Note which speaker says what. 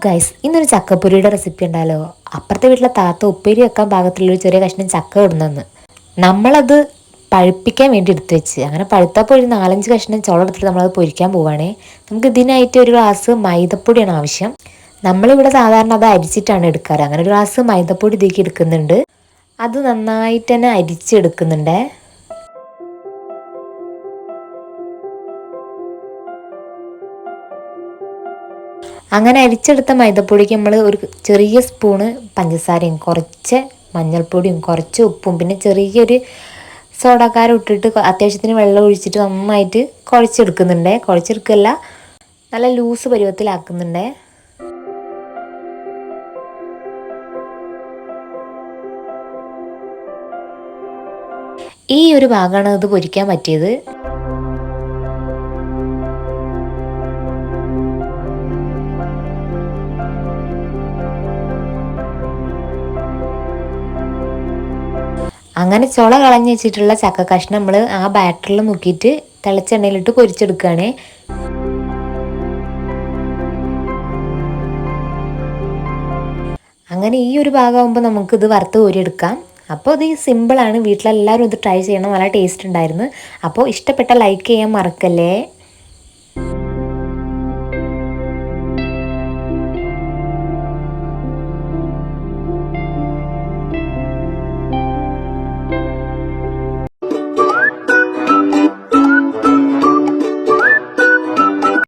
Speaker 1: Guys, ഇന്നൊരു ചക്കപ്പൊരിയുടെ recipe ഉണ്ടല്ലോ. അപ്പുറത്തെ വീട്ടിലെ താത്ത ഉപ്പേരി വെക്കാൻ പാകത്തിലുള്ളൊരു ചെറിയ കഷ്ണം ചക്ക ഇടുന്നെന്ന് നമ്മളത് പഴുപ്പിക്കാൻ വേണ്ടി എടുത്തു വെച്ച്. അങ്ങനെ പഴുത്തപ്പോൾ ഒരു 4-5 കഷ്ണം ചോളം എടുത്തിട്ട് നമ്മളത് പൊരിക്കാൻ പോവുകയാണേ. നമുക്ക് ഇതിനായിട്ട് ഒരു ഗ്ലാസ് മൈദപ്പൊടിയാണ് ആവശ്യം. നമ്മളിവിടെ സാധാരണ അത് അരിച്ചിട്ടാണ് എടുക്കാറ്. അങ്ങനെ ഒരു ഗ്ലാസ് മൈദപ്പൊടി ഇതിലേക്ക് എടുക്കുന്നുണ്ട്. അത് നന്നായിട്ട് തന്നെ അരിച്ചെടുക്കുന്നുണ്ടേ. അങ്ങനെ അരിച്ചെടുത്ത മൈദപ്പൊടിക്ക് നമ്മൾ ഒരു ചെറിയ സ്പൂണ് പഞ്ചസാരയും കുറച്ച് മഞ്ഞൾപ്പൊടിയും കുറച്ച് ഉപ്പും പിന്നെ ചെറിയൊരു സോഡക്കാരം ഇട്ടിട്ട് അത്യാവശ്യത്തിന് വെള്ളം ഒഴിച്ചിട്ട് നന്നായിട്ട് കുഴച്ചെടുക്കുന്നുണ്ട്. കുഴച്ചെടുക്കല്ല, നല്ല ലൂസ് പരുവത്തിലാക്കുന്നുണ്ട്. ഈ ഒരു ഭാഗമാണ് ഇത് പൊരിക്കാൻ പറ്റിയത്. അങ്ങനെ ചുള കളഞ്ഞ് വെച്ചിട്ടുള്ള ചക്ക കഷ്ണം നമ്മൾ ആ ബാറ്ററിൽ മുക്കിയിട്ട് തിളച്ച എണ്ണയിലിട്ട് പൊരിച്ചെടുക്കുകയാണ്. അങ്ങനെ ഈ ഒരു ഭാഗമാകുമ്പോൾ നമുക്കിത് വറുത്ത് കോരിയെടുക്കാം. അപ്പോൾ ഇത് സിമ്പിളാണ്. വീട്ടിലെല്ലാവരും ഇത് ട്രൈ ചെയ്യണം. നല്ല ടേസ്റ്റ് ഉണ്ടായിരുന്നു. അപ്പോൾ ഇഷ്ടപ്പെട്ട ലൈക്ക് ചെയ്യാൻ മറക്കല്ലേ.